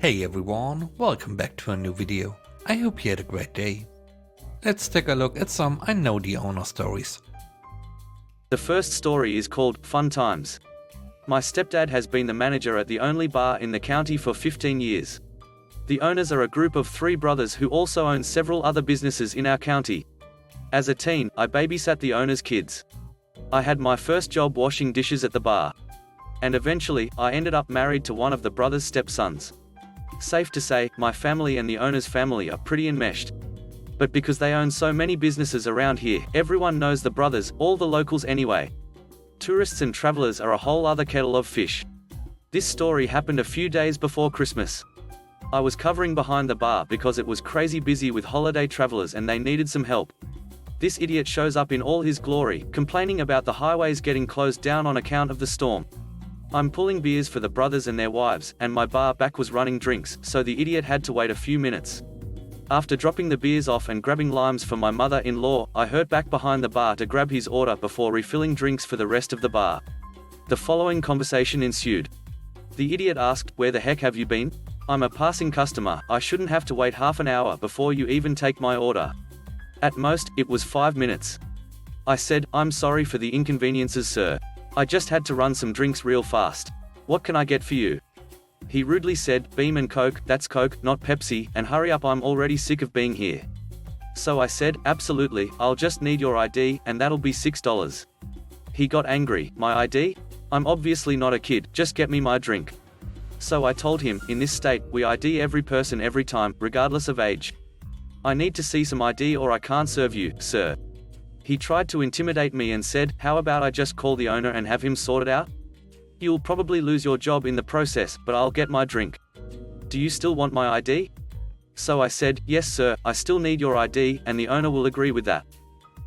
Hey everyone, welcome back to a new video. I hope you had a great day. Let's take a look at some I Know the Owner stories. The first story is called Fun Times. My stepdad has been the manager at the only bar in the county for 15 years. The owners are a group of 3 brothers who also own several other businesses in our county. As a teen, I babysat the owners' kids. I had my first job washing dishes at the bar. And eventually, I ended up married to one of the brothers' stepsons. Safe to say, my family and the owner's family are pretty enmeshed. But because they own so many businesses around here, everyone knows the brothers, all the locals anyway. Tourists and travelers are a whole other kettle of fish. This story happened a few days before Christmas. I was covering behind the bar because it was crazy busy with holiday travelers and they needed some help. This idiot shows up in all his glory, complaining about the highways getting closed down on account of the storm. I'm pulling beers for the brothers and their wives, and my bar back was running drinks, so the idiot had to wait a few minutes. After dropping the beers off and grabbing limes for my mother-in-law, I hurried back behind the bar to grab his order before refilling drinks for the rest of the bar. The following conversation ensued. The idiot asked, "Where the heck have you been? I'm a passing customer, I shouldn't have to wait half an hour before you even take my order." At most, it was 5 minutes. I said, "I'm sorry for the inconveniences, sir. I just had to run some drinks real fast. What can I get for you?" He rudely said, "Beam and Coke, that's Coke, not Pepsi, and hurry up, I'm already sick of being here." So I said, "Absolutely, I'll just need your ID, and that'll be $6. He got angry. "My ID? I'm obviously not a kid, just get me my drink." So I told him, "In this state, we ID every person every time, regardless of age. I need to see some ID or I can't serve you, sir." He tried to intimidate me and said, "How about I just call the owner and have him sort it out? You'll probably lose your job in the process, but I'll get my drink. Do you still want my ID?" So I said, "Yes sir, I still need your ID, and the owner will agree with that."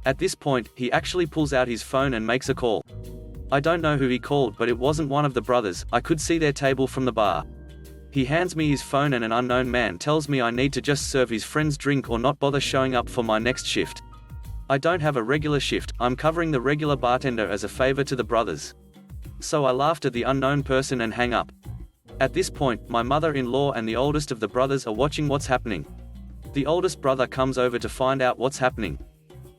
At this point, he actually pulls out his phone and makes a call. I don't know who he called, but it wasn't one of the brothers. I could see their table from the bar. He hands me his phone and an unknown man tells me I need to just serve his friend's drink or not bother showing up for my next shift. I don't have a regular shift, I'm covering the regular bartender as a favor to the brothers. So I laughed at the unknown person and hang up. At this point, my mother-in-law and the oldest of the brothers are watching what's happening. The oldest brother comes over to find out what's happening.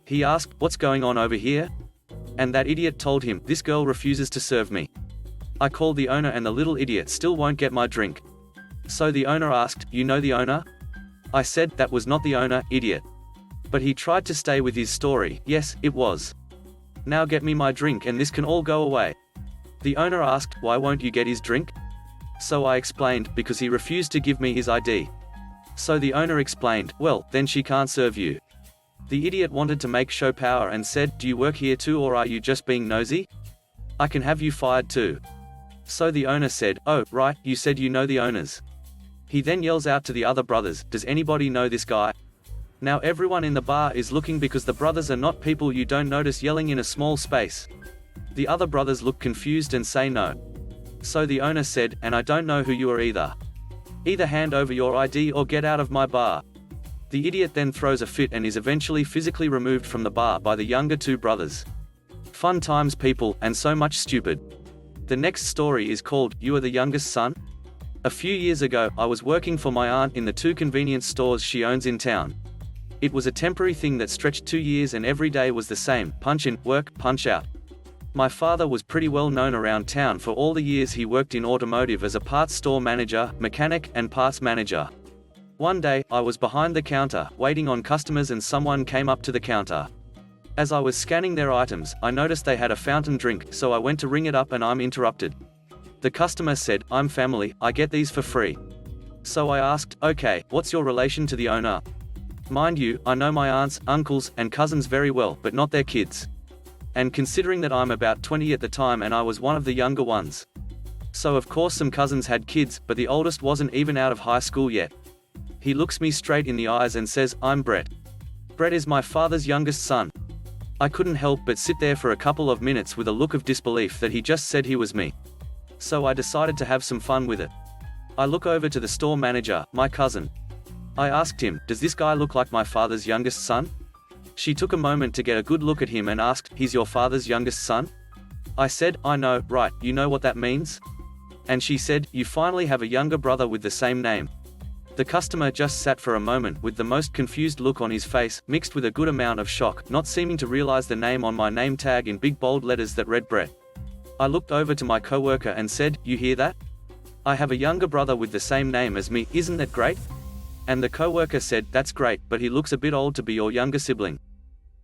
He asked, "What's going on over here?" And that idiot told him, "This girl refuses to serve me." I called the owner and the little idiot still won't get my drink. So the owner asked, "You know the owner?" I said, "That was not the owner, idiot." But he tried to stay with his story. "Yes, it was. Now get me my drink and this can all go away." The owner asked, "Why won't you get his drink?" So I explained, "Because he refused to give me his ID." So the owner explained, "Well, then she can't serve you." The idiot wanted to make show power and said, "Do you work here too or are you just being nosy? I can have you fired too." So the owner said, "Oh, right, you said you know the owners." He then yells out to the other brothers, "Does anybody know this guy?" Now everyone in the bar is looking because the brothers are not people you don't notice yelling in a small space. The other brothers look confused and say no. So the owner said, "And I don't know who you are either. Either hand over your ID or get out of my bar." The idiot then throws a fit and is eventually physically removed from the bar by the younger 2 brothers. Fun times people, and so much stupid. The next story is called, You Are the Youngest Son? A few years ago, I was working for my aunt in the 2 convenience stores she owns in town. It was a temporary thing that stretched 2 years and every day was the same, punch in, work, punch out. My father was pretty well known around town for all the years he worked in automotive as a parts store manager, mechanic, and parts manager. One day, I was behind the counter, waiting on customers and someone came up to the counter. As I was scanning their items, I noticed they had a fountain drink, so I went to ring it up and I'm interrupted. The customer said, "I'm family, I get these for free." So I asked, "Okay, what's your relation to the owner?" Mind you, I know my aunts, uncles, and cousins very well, but not their kids. And considering that I'm about 20 at the time and I was one of the younger ones. So of course some cousins had kids, but the oldest wasn't even out of high school yet. He looks me straight in the eyes and says, "I'm Brett. Brett is my father's youngest son." I couldn't help but sit there for a couple of minutes with a look of disbelief that he just said he was me. So I decided to have some fun with it. I look over to the store manager, my cousin. I asked him, "Does this guy look like my father's youngest son?" She took a moment to get a good look at him and asked, "He's your father's youngest son?" I said, "I know, right, you know what that means?" And she said, "You finally have a younger brother with the same name." The customer just sat for a moment with the most confused look on his face, mixed with a good amount of shock, not seeming to realize the name on my name tag in big bold letters that read Brett. I looked over to my coworker and said, "You hear that? I have a younger brother with the same name as me, isn't that great?" And the coworker said, "That's great, but he looks a bit old to be your younger sibling."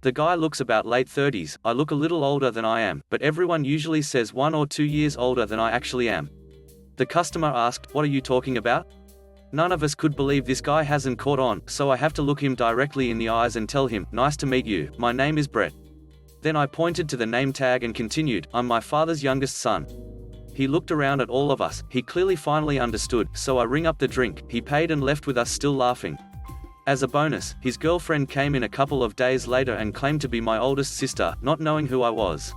The guy looks about late 30s, I look a little older than I am, but everyone usually says 1 or 2 years older than I actually am. The customer asked, "What are you talking about?" None of us could believe this guy hasn't caught on, so I have to look him directly in the eyes and tell him, "Nice to meet you, my name is Brett." Then I pointed to the name tag and continued, "I'm my father's youngest son." He looked around at all of us, he clearly finally understood, so I ring up the drink, he paid and left with us still laughing. As a bonus, his girlfriend came in a couple of days later and claimed to be my oldest sister, not knowing who I was.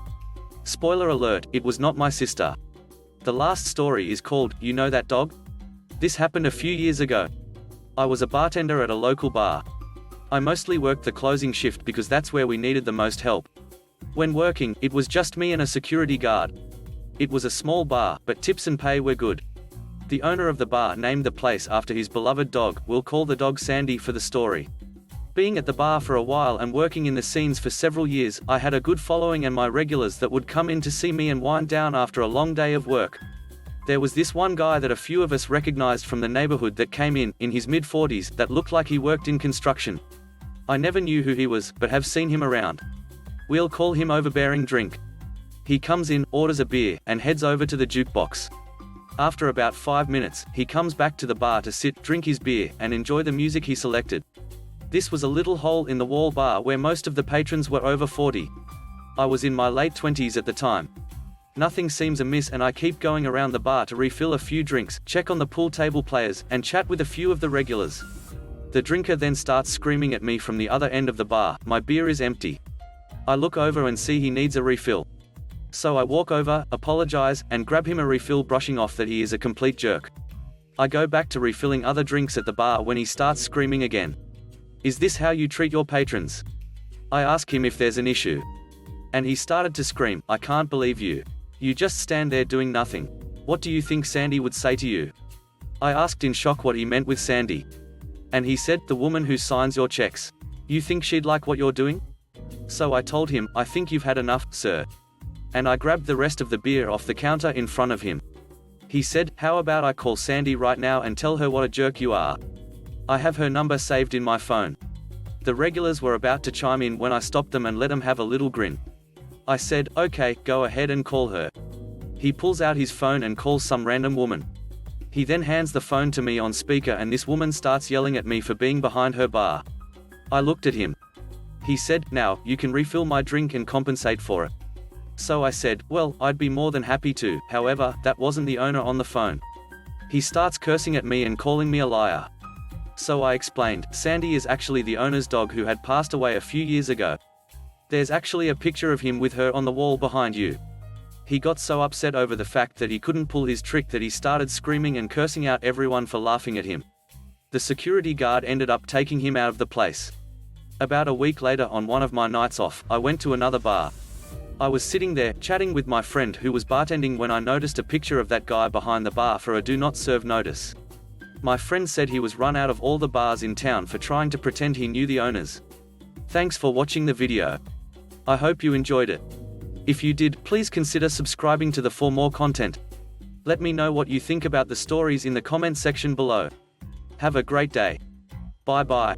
Spoiler alert, it was not my sister. The last story is called, You Know That Dog? This happened a few years ago. I was a bartender at a local bar. I mostly worked the closing shift because that's where we needed the most help. When working, it was just me and a security guard. It was a small bar, but tips and pay were good. The owner of the bar named the place after his beloved dog. We'll call the dog Sandy for the story. Being at the bar for a while and working in the scenes for several years, I had a good following and my regulars that would come in to see me and wind down after a long day of work. There was this one guy that a few of us recognized from the neighborhood that came in his mid-40s, that looked like he worked in construction. I never knew who he was, but have seen him around. We'll call him Overbearing Drink. He comes in, orders a beer, and heads over to the jukebox. After about 5 minutes, he comes back to the bar to sit, drink his beer, and enjoy the music he selected. This was a little hole-in-the-wall bar where most of the patrons were over 40. I was in my late 20s at the time. Nothing seems amiss and I keep going around the bar to refill a few drinks, check on the pool table players, and chat with a few of the regulars. The drinker then starts screaming at me from the other end of the bar, "My beer is empty." I look over and see he needs a refill. So I walk over, apologize, and grab him a refill, brushing off that he is a complete jerk. I go back to refilling other drinks at the bar when he starts screaming again. "Is this how you treat your patrons?" I ask him if there's an issue. And he started to scream, "I can't believe you. You just stand there doing nothing. What do you think Sandy would say to you?" I asked in shock what he meant with Sandy. And he said, "The woman who signs your checks. You think she'd like what you're doing?" So I told him, "I think you've had enough, sir." And I grabbed the rest of the beer off the counter in front of him. He said, "How about I call Sandy right now and tell her what a jerk you are? I have her number saved in my phone." The regulars were about to chime in when I stopped them and let them have a little grin. I said, "Okay, go ahead and call her." He pulls out his phone and calls some random woman. He then hands the phone to me on speaker and this woman starts yelling at me for being behind her bar. I looked at him. He said, "Now, you can refill my drink and compensate for it." So I said, "Well, I'd be more than happy to," however, that wasn't the owner on the phone. He starts cursing at me and calling me a liar. So I explained, Sandy is actually the owner's dog who had passed away a few years ago. There's actually a picture of him with her on the wall behind you. He got so upset over the fact that he couldn't pull his trick that he started screaming and cursing out everyone for laughing at him. The security guard ended up taking him out of the place. About a week later, on one of my nights off, I went to another bar. I was sitting there, chatting with my friend who was bartending when I noticed a picture of that guy behind the bar for a do not serve notice. My friend said he was run out of all the bars in town for trying to pretend he knew the owners. Thanks for watching the video. I hope you enjoyed it. If you did, please consider subscribing to for more content. Let me know what you think about the stories in the comment section below. Have a great day. Bye bye.